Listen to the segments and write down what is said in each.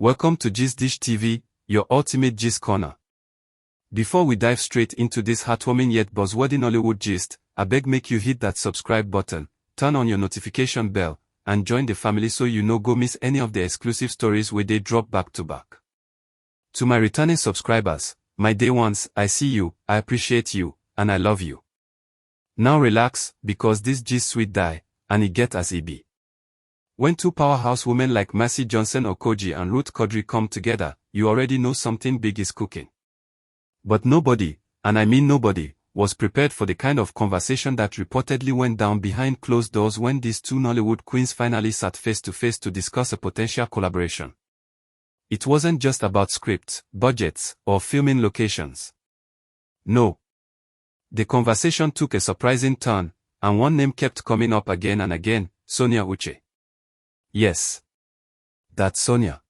Welcome to Gist Dish TV, your ultimate gist corner. Before we dive straight into this heartwarming yet buzzworthy Nollywood gist, I beg make you hit that subscribe button, turn on your notification bell, and join the family so you no go miss any of the exclusive stories where they drop back to back. To my returning subscribers, my day ones, I see you, I appreciate you, and I love you. Now relax, because this gist sweet die, and it get as it be. When two powerhouse women like Mercy Johnson Okojie and Ruth Kadiri come together, you already know something big is cooking. But nobody, and I mean nobody, was prepared for the kind of conversation that reportedly went down behind closed doors when these two Nollywood queens finally sat face to face to discuss a potential collaboration. It wasn't just about scripts, budgets, or filming locations. No. The conversation took a surprising turn, and one name kept coming up again and again, Sonia Uche. Yes. That's Sonia.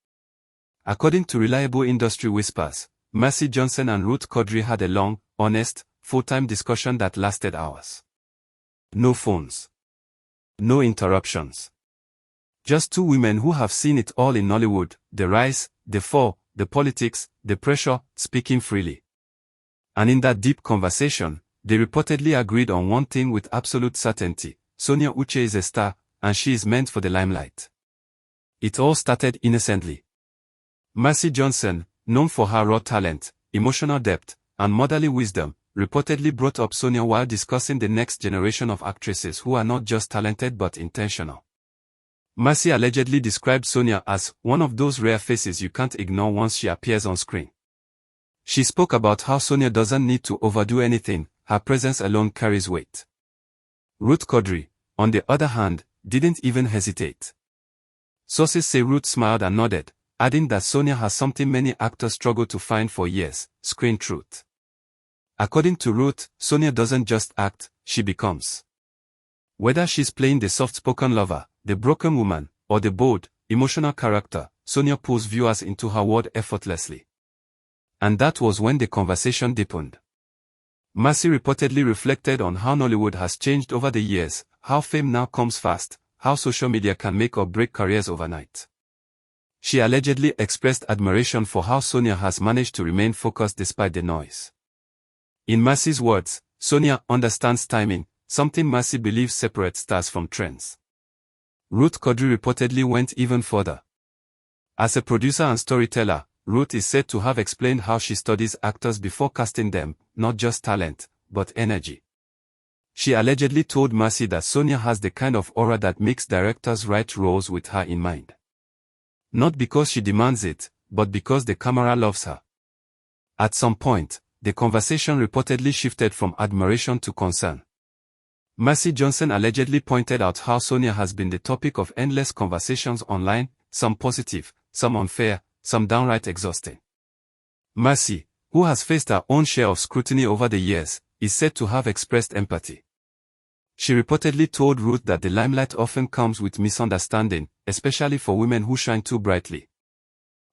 According to reliable industry whispers, Mercy Johnson and Ruth Kadiri had a long, honest, full-time discussion that lasted hours. No phones. No interruptions. Just two women who have seen it all in Nollywood, the rise, the fall, the politics, the pressure, speaking freely. And in that deep conversation, they reportedly agreed on one thing with absolute certainty: Sonia Uche is a star, and she is meant for the limelight. It all started innocently. Mercy Johnson, known for her raw talent, emotional depth, and motherly wisdom, reportedly brought up Sonia while discussing the next generation of actresses who are not just talented but intentional. Mercy allegedly described Sonia as one of those rare faces you can't ignore once she appears on screen. She spoke about how Sonia doesn't need to overdo anything, her presence alone carries weight. Ruth Kadiri, on the other hand, didn't even hesitate. Sources say Ruth smiled and nodded, adding that Sonia has something many actors struggle to find for years: screen truth. According to Ruth, Sonia doesn't just act, she becomes. Whether she's playing the soft-spoken lover, the broken woman, or the bold, emotional character, Sonia pulls viewers into her world effortlessly. And that was when the conversation deepened. Mercy reportedly reflected on how Nollywood has changed over the years, how fame now comes fast, how social media can make or break careers overnight. She allegedly expressed admiration for how Sonia has managed to remain focused despite the noise. In Mercy's words, Sonia understands timing, something Mercy believes separates stars from trends. Ruth Kadiri reportedly went even further. As a producer and storyteller, Ruth is said to have explained how she studies actors before casting them, not just talent, but energy. She allegedly told Mercy that Sonia has the kind of aura that makes directors write roles with her in mind. Not because she demands it, but because the camera loves her. At some point, the conversation reportedly shifted from admiration to concern. Mercy Johnson allegedly pointed out how Sonia has been the topic of endless conversations online, some positive, some unfair, some downright exhausting. Mercy, who has faced her own share of scrutiny over the years, is said to have expressed empathy. She reportedly told Ruth that the limelight often comes with misunderstanding, especially for women who shine too brightly.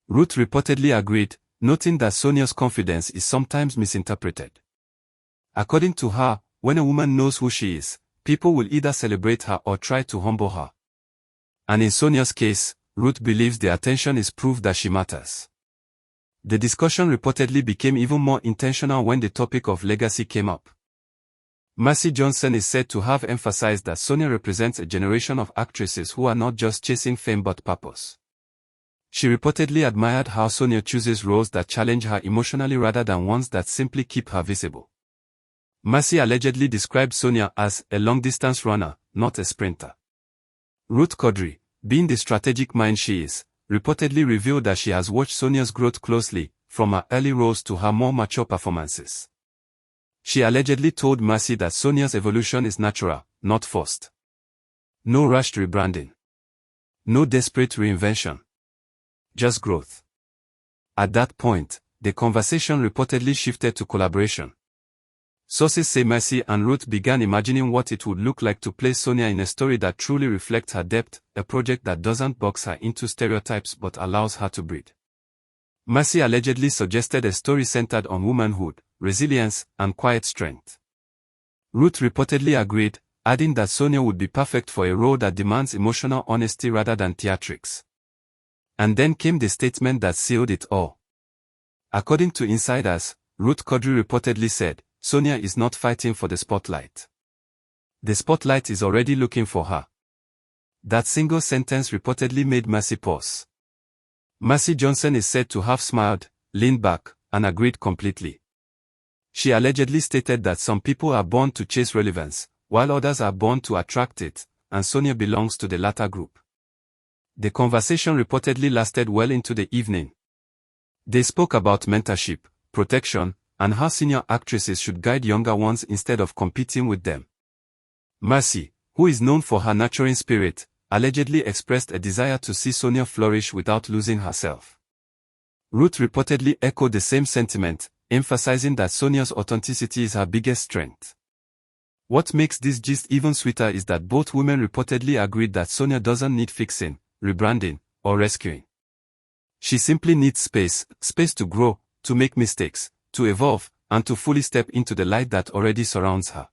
Ruth reportedly agreed, noting that Sonia's confidence is sometimes misinterpreted. According to her, when a woman knows who she is, people will either celebrate her or try to humble her. And in Sonia's case, Ruth believes the attention is proof that she matters. The discussion reportedly became even more intentional when the topic of legacy came up. Mercy Johnson is said to have emphasized that Sonia represents a generation of actresses who are not just chasing fame but purpose. She reportedly admired how Sonia chooses roles that challenge her emotionally rather than ones that simply keep her visible. Mercy allegedly described Sonia as a long-distance runner, not a sprinter. Ruth Kadiri, being the strategic mind she is, reportedly revealed that she has watched Sonia's growth closely, from her early roles to her more mature performances. She allegedly told Mercy that Sonia's evolution is natural, not forced. No rushed rebranding. No desperate reinvention. Just growth. At that point, the conversation reportedly shifted to collaboration. Sources say Mercy and Ruth began imagining what it would look like to place Sonia in a story that truly reflects her depth, a project that doesn't box her into stereotypes but allows her to breathe. Mercy allegedly suggested a story centered on womanhood, resilience, and quiet strength. Ruth reportedly agreed, adding that Sonia would be perfect for a role that demands emotional honesty rather than theatrics. And then came the statement that sealed it all. According to insiders, Ruth Kadiri reportedly said, "Sonia is not fighting for the spotlight. The spotlight is already looking for her." That single sentence reportedly made Mercy pause. Mercy Johnson is said to have smiled, leaned back, and agreed completely. She allegedly stated that some people are born to chase relevance, while others are born to attract it, and Sonia belongs to the latter group. The conversation reportedly lasted well into the evening. They spoke about mentorship, protection, and how senior actresses should guide younger ones instead of competing with them. Mercy, who is known for her nurturing spirit, allegedly expressed a desire to see Sonia flourish without losing herself. Ruth reportedly echoed the same sentiment, emphasizing that Sonia's authenticity is her biggest strength. What makes this gist even sweeter is that both women reportedly agreed that Sonia doesn't need fixing, rebranding, or rescuing. She simply needs space to grow, to make mistakes, to evolve, and to fully step into the light that already surrounds her.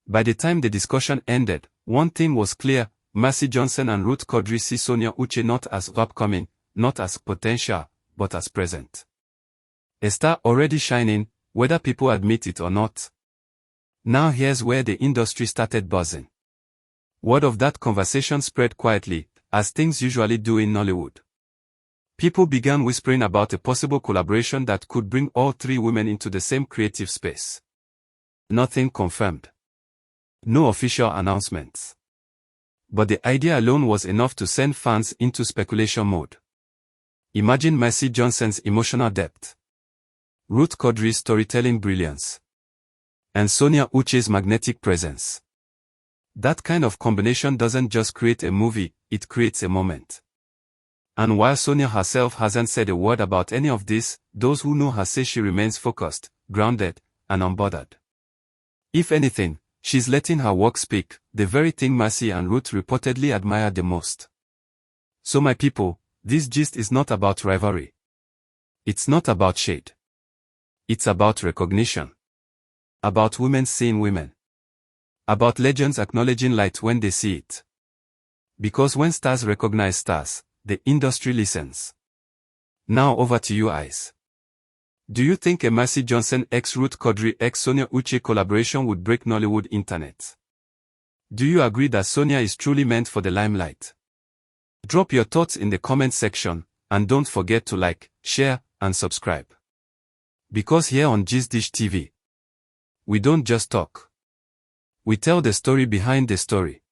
By the time the discussion ended, one thing was clear: Mercy Johnson and Ruth Kadiri see Sonia Uche not as upcoming, not as potential, but as present. A star already shining, whether people admit it or not. Now here's where the industry started buzzing. Word of that conversation spread quietly, as things usually do in Nollywood. People began whispering about a possible collaboration that could bring all three women into the same creative space. Nothing confirmed. No official announcements. But the idea alone was enough to send fans into speculation mode. Imagine Mercy Johnson's emotional depth, Ruth Kadiri's storytelling brilliance, and Sonia Uche's magnetic presence. That kind of combination doesn't just create a movie, it creates a moment. And while Sonia herself hasn't said a word about any of this, those who know her say she remains focused, grounded, and unbothered. If anything, she's letting her work speak, the very thing Mercy and Ruth reportedly admire the most. So my people, this gist is not about rivalry. It's not about shade. It's about recognition. About women seeing women. About legends acknowledging light when they see it. Because when stars recognize stars, the industry listens. Now over to you eyes. Do you think a Mercy Johnson x Ruth Kadiri x Sonia Uche collaboration would break Nollywood internet? Do you agree that Sonia is truly meant for the limelight? Drop your thoughts in the comment section, and don't forget to like, share, and subscribe. Because here on Gist Dish TV, we don't just talk. We tell the story behind the story.